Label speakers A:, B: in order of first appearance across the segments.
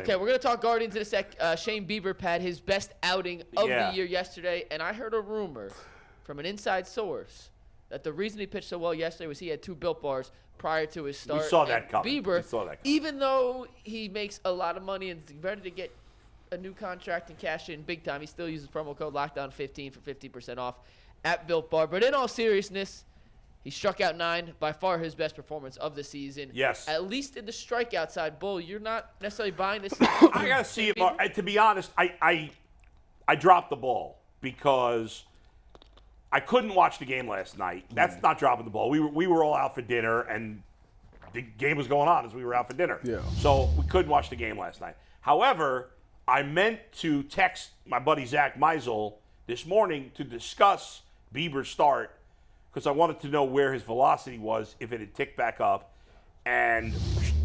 A: Okay, we're going to talk Guardians in a sec. Shane Bieber had his best outing of the year yesterday, and I heard a rumor from an inside source that the reason he pitched so well yesterday was he had 2 Built Bars prior to his start.
B: We saw that coming.
A: Bieber, even though he makes a lot of money and is ready to get a new contract and cash in big time, he still uses promo code LOCKDOWN15 for 15% off at Built Bar. But in all seriousness, he struck out 9, by far his best performance of the season.
B: Yes.
A: At least in the strikeout side, Bull, you're not necessarily buying this.
B: I got to see it. To be honest, I dropped the ball because I couldn't watch the game last night. That's not dropping the ball. We were all out for dinner, and the game was going on as we were out for dinner.
C: Yeah.
B: So we couldn't watch the game last night. However, I meant to text my buddy Zach Meisel this morning to discuss Bieber's start because I wanted to know where his velocity was, if it had ticked back up. And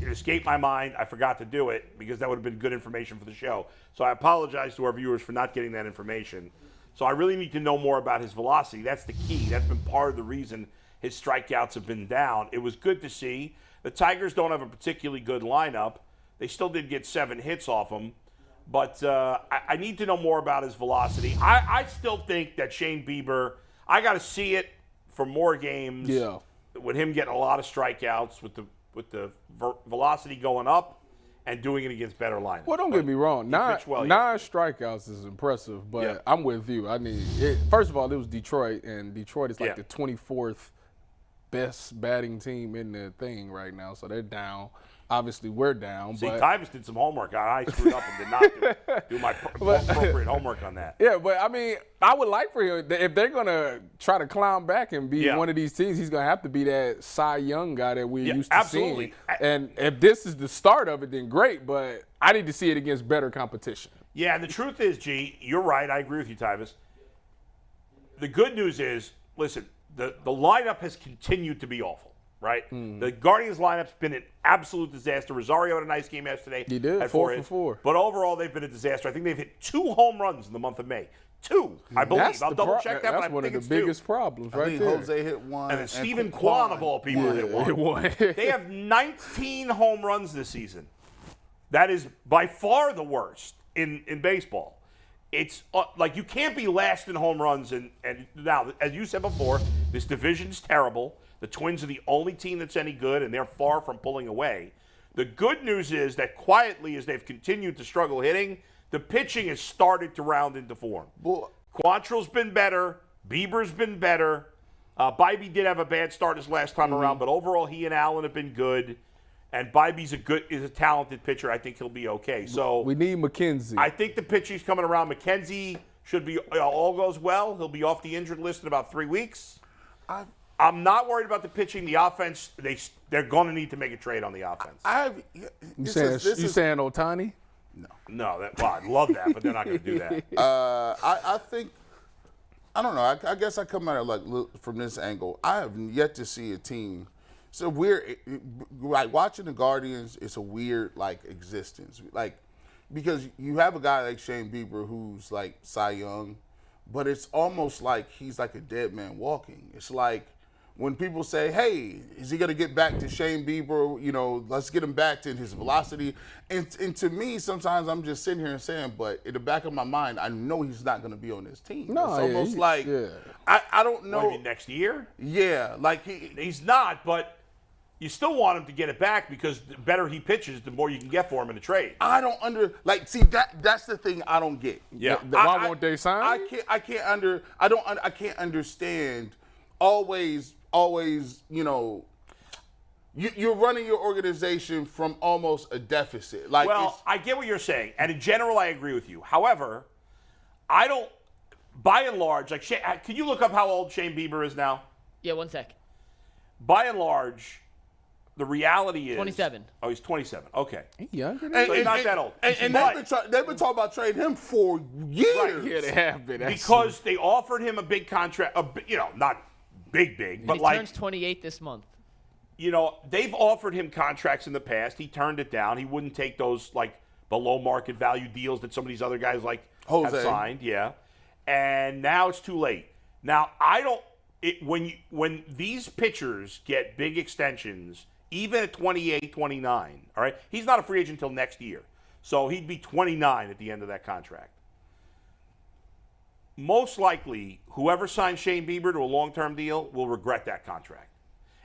B: it escaped my mind. I forgot to do it because that would have been good information for the show. So I apologize to our viewers for not getting that information. So I really need to know more about his velocity. That's the key. That's been part of the reason his strikeouts have been down. It was good to see. The Tigers don't have a particularly good lineup. They still did get 7 hits off him. But I need to know more about his velocity. I still think that Shane Bieber, I got to see it for more games.
C: Yeah.
B: With him getting a lot of strikeouts, with the velocity going up, and doing it against better lineups.
C: Well, don't get me wrong. 9 strikeouts is impressive, but I'm with you. First of all, it was Detroit, and Detroit is like the 24th best batting team in the thing right now, so they're down. Obviously, we're down.
B: See,
C: but
B: Tyvus did some homework. I screwed up and did not do my appropriate homework on that.
C: Yeah, but I mean, I would like for him, if they're going to try to climb back and be one of these teams, he's going to have to be that Cy Young guy that we're used to seeing. And if this is the start of it, then great, but I need to see it against better competition. Yeah,
B: and the truth is, G, you're right. I agree with you, Tyvus. The good news is, listen, the lineup has continued to be awful. Right? The Guardians lineup's been an absolute disaster. Rosario had a nice game yesterday.
C: He did, 4 for 4.
B: But overall, they've been a disaster. I think they've hit 2 home runs in the month of May. 2, I believe. I'll double check that, but I think it's 2.
C: That's one of the biggest problems right there.
D: Jose hit 1.
B: And then Stephen Kwan, of all people, hit 1. They have 19 home runs this season. That is by far the worst in baseball. It's like you can't be last in home runs. And now, as you said before, this division's terrible. The Twins are the only team that's any good, and they're far from pulling away. The good news is that quietly, as they've continued to struggle hitting, the pitching has started to round into form. Quantrill's been better. Bieber's been better. Bybee did have a bad start his last time around, but overall he and Allen have been good. And Bybee's is a talented pitcher. I think he'll be okay. So
C: we need McKenzie.
B: I think the pitching's coming around. McKenzie should be all goes well. He'll be off the injured list in about 3 weeks. I'm not worried about the pitching. The offense, they're going to need to make a trade on the offense.
C: You saying Ohtani?
B: No. I'd love that, but they're not going to do that.
D: I think, I don't know. I guess I come at it from this angle. I have yet to see a team. So weird, like watching the Guardians. It's a weird existence, because you have a guy like Shane Bieber who's like Cy Young, but it's almost like he's like a dead man walking. It's like when people say, hey, is he going to get back to Shane Bieber? Let's get him back to his velocity. And to me, sometimes I'm just sitting here and saying, but in the back of my mind, I know he's not going to be on this team.
C: No,
D: it's almost I don't know.
B: Maybe next year?
D: Yeah.
B: He's not, but you still want him to get it back because the better he pitches, the more you can get for him in a trade.
D: I don't that's the thing I don't get.
B: Yeah.
C: Why won't they sign?
D: I can't understand always, you're running your organization from almost a deficit.
B: I get what you're saying, and in general, I agree with you. However, I don't, by and large, can you look up how old Shane Bieber is now?
A: Yeah, 1 sec.
B: By and large, the reality is
A: 27.
B: Oh, he's 27. Okay.
C: He's younger
B: so he's not that old.
D: And they've been talking about trading him for years.
B: Right.
C: Yeah, they have been.
B: Because they offered him a big contract, not big, but
A: he turns 28 this month.
B: They've offered him contracts in the past. He turned it down. He wouldn't take those below market value deals that some of these other guys have signed. Yeah. And now it's too late. Now when these pitchers get big extensions, even at 28, 29, all right, he's not a free agent until next year. So he'd be 29 at the end of that contract. Most likely, whoever signs Shane Bieber to a long-term deal will regret that contract.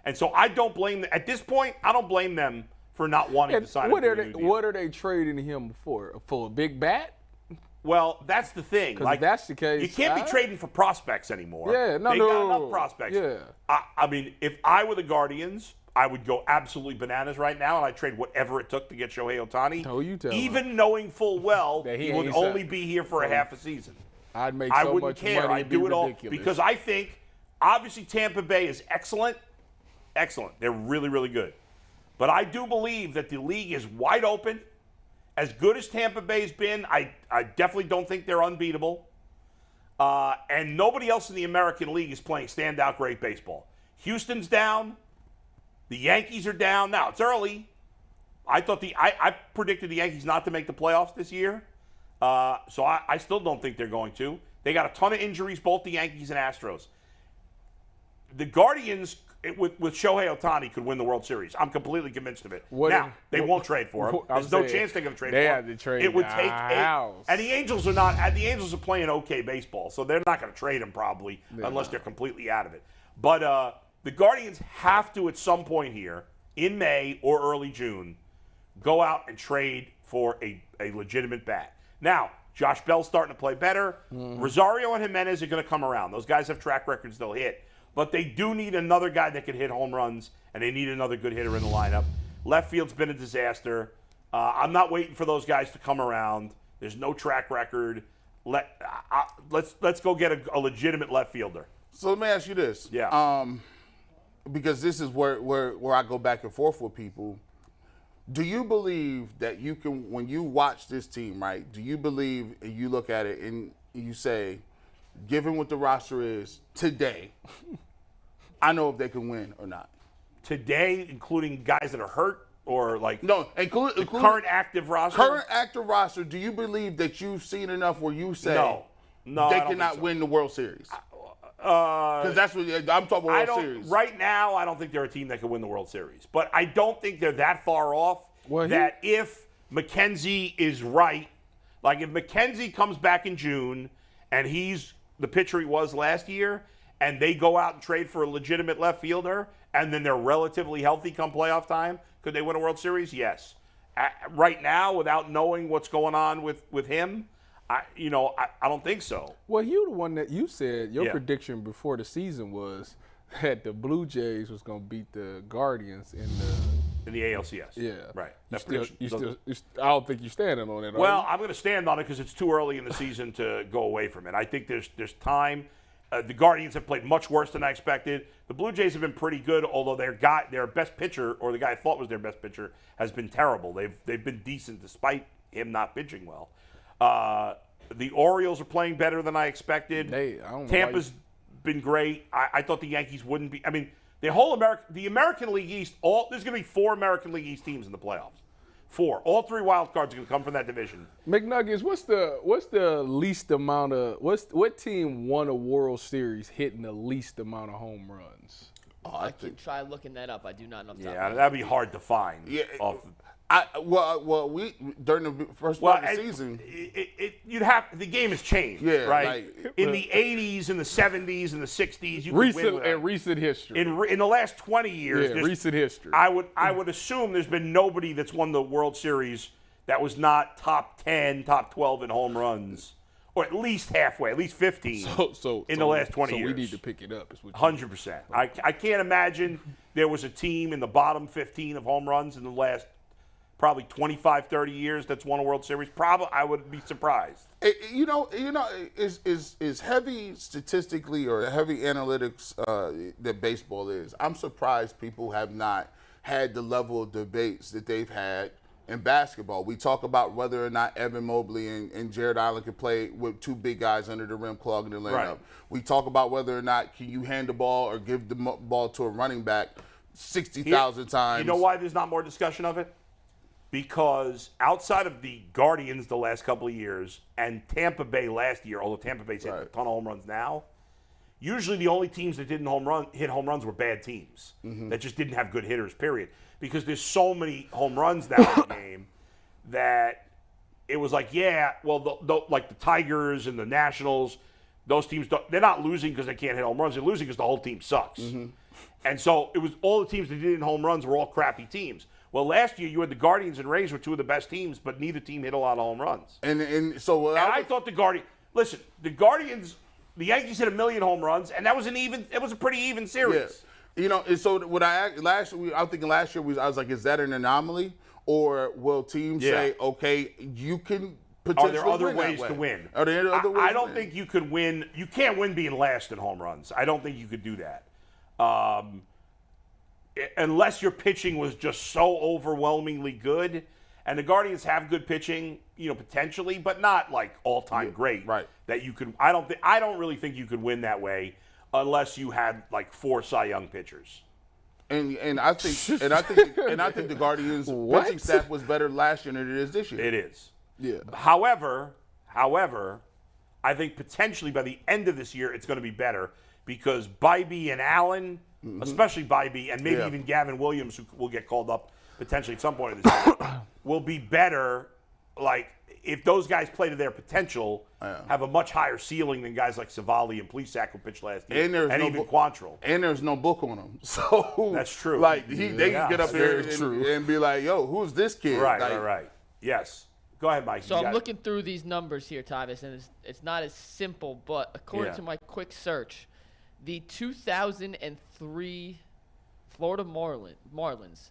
B: And so I don't blame them. At this point, I don't blame them for not wanting to sign him to a new deal.
C: What are they trading him for? For a big bat?
B: Well, that's the thing.
C: Like, if that's the case,
B: you can't be trading for prospects anymore.
C: Yeah,
B: they got enough prospects.
C: Yeah.
B: I mean, if I were the Guardians, I would go absolutely bananas right now, and I'd trade whatever it took to get Shohei Ohtani.
C: Oh, you tell
B: even knowing full well
C: that
B: he would only be here for a half a season.
C: I'd make
B: I
C: so
B: wouldn't
C: much
B: care.
C: money.
B: I'd do it all
C: ridiculous.
B: because I think obviously Tampa Bay is excellent. Excellent. They're really, really good. But I do believe that the league is wide open. As good as Tampa Bay's been, I definitely don't think they're unbeatable. And nobody else in the American League is playing standout great baseball. Houston's down. The Yankees are down. Now, it's early. I predicted the Yankees not to make the playoffs this year. So I still don't think they're going to. They got a ton of injuries, both the Yankees and Astros. The Guardians, with Shohei Ohtani, could win the World Series. I'm completely convinced of it. They won't trade for him. There's no chance they're going to trade for him.
C: They have to trade.
B: It would take and the Angels are not. And the Angels are playing okay baseball, so they're not going to trade him probably unless they're completely out of it. But the Guardians have to at some point here in May or early June go out and trade for a legitimate bat. Now, Josh Bell's starting to play better. Rosario and Jimenez are going to come around. Those guys have track records they'll hit. But they do need another guy that can hit home runs, and they need another good hitter in the lineup. Left field's been a disaster. I'm not waiting for those guys to come around. There's no track record. Let's go get a legitimate left fielder.
D: So let me ask you this.
B: Yeah.
D: Because this is where I go back and forth with people. Do you believe that you can, when you watch this team, right, do you believe and you look at it and you say, given what the roster is today, I know if they can win or not?
B: Today, including guys that are hurt or like
D: no, including
B: current active roster?
D: Current active roster, do you believe that you've seen enough where you say
B: no,
D: they cannot win the World Series? Because that's what I'm talking about. Series.
B: Right now, I don't think they're a team that can win the World Series. But I don't think they're that far off that if McKenzie is right, like if McKenzie comes back in June and he's the pitcher he was last year, and they go out and trade for a legitimate left fielder, and then they're relatively healthy come playoff time, could they win a World Series? Yes. Right now, without knowing what's going on with him, I don't think so.
C: Well, you the one that you said your prediction before the season was that the Blue Jays was going to beat the Guardians in
B: the ALCS.
C: Yeah,
B: right.
C: I don't think you're standing on it.
B: Well, I'm going to stand on it because it's too early in the season to go away from it. I think there's time. The Guardians have played much worse than I expected. The Blue Jays have been pretty good, although their best pitcher, or the guy I thought was their best pitcher, has been terrible. They've been decent despite him not pitching well. The Orioles are playing better than I expected. Tampa's been great. I thought the Yankees wouldn't be. I mean, the American League East, there's going to be 4 American League East teams in the playoffs. 4. All 3 wild cards are going to come from that division.
C: McNuggets, what's the least amount of what team won a World Series hitting the least amount of home runs?
A: I can try looking that up. I do not know.
B: That'd be hard to find.
D: Yeah. We during the first part of the season,
B: the game has changed, right? In the 80s, and the 70s, and the 60s,
C: recent history.
B: In the last 20 years,
C: recent history.
B: I would assume there's been nobody that's won the World Series that was not top 10, top 12 in home runs, or at least halfway, at least 15 in the last 20 years.
C: So we need to pick it up.
B: 100%. I can't imagine there was a team in the bottom 15 of home runs in the last probably 25, 30 years that's won a World Series. Probably, I would be surprised.
D: Is heavy statistically or heavy analytics that baseball is. I'm surprised people have not had the level of debates that they've had in basketball. We talk about whether or not Evan Mobley and Jared Allen can play with 2 big guys under the rim clogging the lineup. Right. We talk about whether or not can you hand the ball or give the ball to a running back 60,000 times.
B: You know why there's not more discussion of it? Because outside of the Guardians the last couple of years and Tampa Bay last year, although Tampa Bay's hit a ton of home runs now, usually the only teams that didn't hit home runs were bad teams that just didn't have good hitters, period. Because there's so many home runs now in the game that it was like, yeah, well, like the Tigers and the Nationals, those teams, they're not losing because they can't hit home runs. They're losing because the whole team sucks. Mm-hmm. And so it was all the teams that did hit home runs were all crappy teams. Well, last year you had the Guardians and Rays were two of the best teams, but neither team hit a lot of home runs.
D: And so
B: I thought the Guardians. Listen, the Guardians, the Yankees hit 1 million home runs, and that was it was a pretty even series.
D: Yeah. And so what I was thinking last year I was like, is that an anomaly, or will teams say, okay, you can potentially
B: Are there other
D: win
B: ways
D: that way?
B: to win?
D: Are there other ways?
B: I don't think you could win. You can't win being last in home runs. I don't think you could do that. Unless your pitching was just so overwhelmingly good, and the Guardians have good pitching, potentially, but not like all-time great.
D: Right.
B: That you could. I don't really think you could win that way unless you had like 4 Cy Young pitchers.
D: And I think the Guardians pitching staff was better last year than it is this year.
B: It is.
D: Yeah.
B: However, I think potentially by the end of this year it's going to be better because Bybee and Allen, especially Bybee, and maybe even Gavin Williams, who will get called up potentially at some point in this year, will be better. Like if those guys play to their potential, have a much higher ceiling than guys like Savali and Plesac who pitched last year, and even Quantrill.
D: And there's no book on them, so
B: that's true.
D: Like they can get up there and be like, "Yo, who's this kid?"
B: Right. Yes. Go ahead, Mike.
A: So I'm looking through these numbers here, Tyvis, and it's not as simple, but according to my quick search, the 2003 Florida Marlins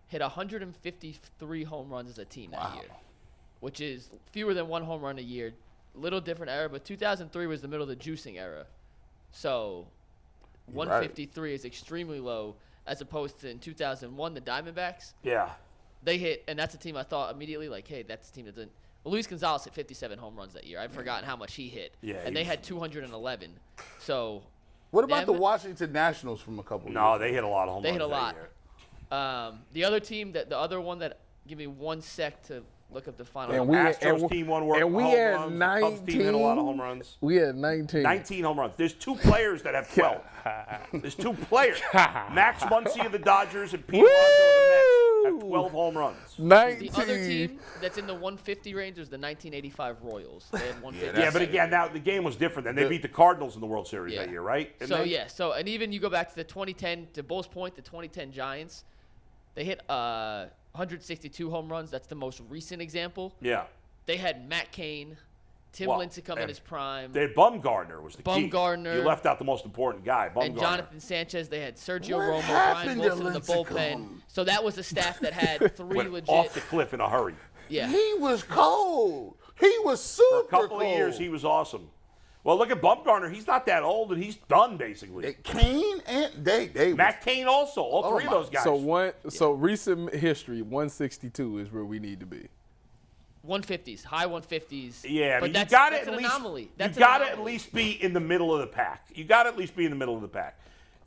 A: hit 153 home runs as a team that year, which is fewer than 1 home run a year. Little different era, but 2003 was the middle of the juicing era. So 153 is extremely low as opposed to in 2001, the Diamondbacks.
B: Yeah.
A: They hit, and that's a team I thought immediately, like, hey, that's a team that doesn't. Well, Luis Gonzalez hit 57 home runs that year. I've forgotten how much he hit.
B: Yeah,
A: and they had 211. So.
D: What about the Washington Nationals from a couple years?
B: No, they hit a lot of home runs.
A: They hit a lot.
B: Year.
A: The other team, the other one that, give me 1 sec to look up the final.
B: And Astros team won home runs.
C: 19.
B: The Cubs team hit a lot of home runs.
C: We had 19.
B: 19 home runs. There's 2 players that have 12. There's 2 players. Max Muncy of the Dodgers and Pete Alonso of the Mets have 12 home runs.
C: 19.
A: The other team that's in the 150 range is the 1985 Royals. They had 150.
B: Yeah, but again, now the game was different. Then they beat the Cardinals in the World Series that year, right?
A: So and even you go back to the 2010, to Bull's point, the 2010 Giants, they hit 162 home runs. That's the most recent example.
B: Yeah.
A: They had Matt Cain, Tim Lincecum in his prime.
B: They had Bumgarner was the key.
A: Bumgarner.
B: You left out the most important guy, Bumgarner.
A: And Jonathan Sanchez. They had Sergio Romo, Brian Wilson in the bullpen. So that was a staff that had 3
B: Went
A: legit.
B: off the cliff in a hurry.
A: Yeah.
D: He was cold. He was super cold.
B: For a couple of years, he was awesome. Well, look at Bumgarner. He's not that old, and he's done, basically.
D: Kane and they
B: Matt Cain also. All 3 of those guys.
C: So recent history, 162 is where we need to be.
A: 150s, high 150s.
B: Yeah,
A: but
B: you
A: that's
B: got to
A: an anomaly.
B: You got to at least be in the middle of the pack.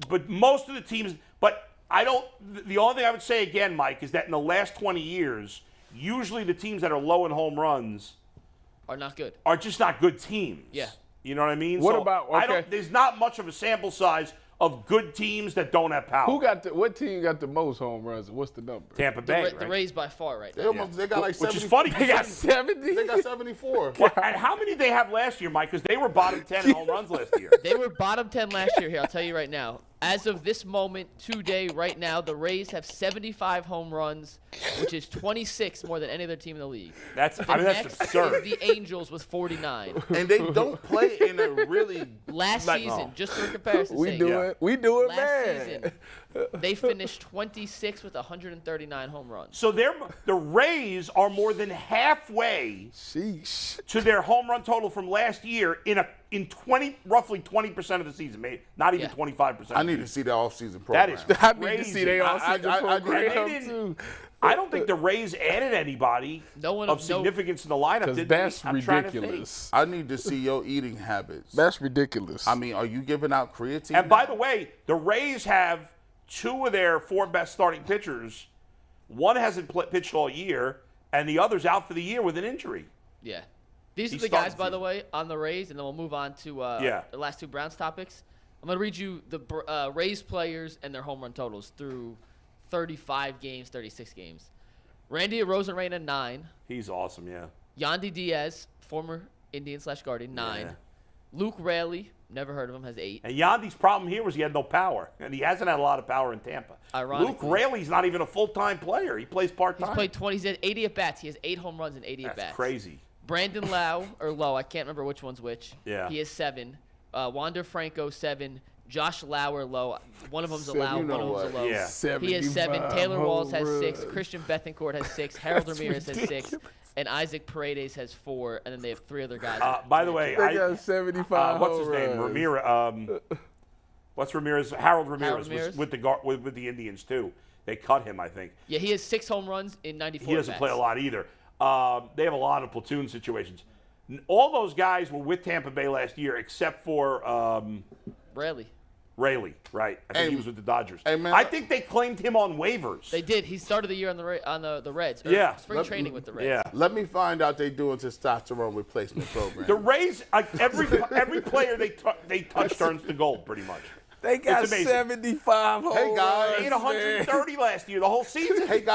B: But most of the teams, but the only thing I would say again, Mike, is that in the last 20 years, usually the teams that are low in home runs
A: are not good.
B: Are just not good teams.
A: Yeah.
B: You know what I mean? There's not much of a sample size of good teams that don't have power.
C: What team got the most home runs? What's the number?
B: Tampa Bay, right?
A: The Rays by far right
D: now. They got like 70.
B: Which is funny.
C: They got 70?
D: They got 74.
B: And how many did they have last year, Mike? Because they were bottom 10 in home runs last year.
A: They were bottom 10 last year here, I'll tell you right now. As of this moment, today, right now, the Rays have 75 home runs, which is 26 more than any other team in the league.
B: That's
A: next
B: absurd.
A: Is the Angels with 49.
D: And they don't play in a really
A: last season, just for comparison.
C: We do it,
A: last
C: man.
A: Season, they finished 26 with 139 home runs.
B: So the Rays are more than halfway to their home run total from last year in roughly 20% of the season, maybe not even 25%.
D: I need to see the offseason program.
B: That is
C: I need to see their offseason program too.
B: I don't think the Rays added anybody of significance in the lineup.
C: Because that's ridiculous.
D: I need to see your eating habits.
C: That's ridiculous.
D: I mean, are you giving out creatine?
B: And by the way, the Rays have 2 of their 4 best starting pitchers. One hasn't pitched all year, and the other's out for the year with an injury.
A: Yeah. These are the guys, by the way, on the Rays, and then we'll move on to the last 2 Browns topics. I'm going to read you the Rays players and their home run totals through 35 games, 36 games. Randy Arozarena, 9.
B: He's awesome, yeah.
A: Yandy Diaz, former Indian/Guardian, 9.
B: Yeah.
A: Luke Raley, never heard of him, has 8.
B: And Yandy's problem here was he had no power, and he hasn't had a lot of power in Tampa.
A: Ironically.
B: Luke Raley's not even a full-time player. He plays part-time.
A: He's played 20. He's had 80 at bats. He has 8 home runs and 80 at
B: That's
A: bats.
B: crazy.
A: Brandon Lowe, I can't remember which one's which.
B: Yeah.
A: He has 7. Wander Franco, 7. Josh Lauer, low. One of them's a low,
D: you know
A: one of them's a
D: what?
A: low.
B: Yeah.
A: He has 7.
C: 75
A: Taylor Walls has
C: home
A: 6.
C: runs.
A: Christian Bethencourt has 6. Harold
C: That's
A: Ramirez has 6.
C: ridiculous.
A: And Isaac Paredes has 4. And then they have 3 other guys.
B: By the way,
C: They got 75
B: what's
C: home
B: his name?
C: runs.
B: Ramirez. What's Ramirez? Harold Ramirez,
A: Harold Ramirez?
B: was with the Indians too. They cut him, I think.
A: Yeah, he has 6 home runs in 94
B: He doesn't
A: at-bats.
B: play a lot either. They have a lot of platoon situations. All those guys were with Tampa Bay last year, except for
A: Rarely.
B: Raley, right? I think he was with the Dodgers.
D: Hey, man,
B: I think they claimed him on waivers.
A: They did. He started the year on the Reds. Or
B: Yeah.
A: Spring training with the Reds.
B: Yeah.
D: Let me find out they doing testosterone replacement program.
B: The Rays, like every player they touch turns to gold, pretty much.
C: They got
B: It's amazing.
C: 75 home
D: Hey, guys.
B: They hit
C: runs,
B: 130 last year, the whole season.
D: Hey, guys.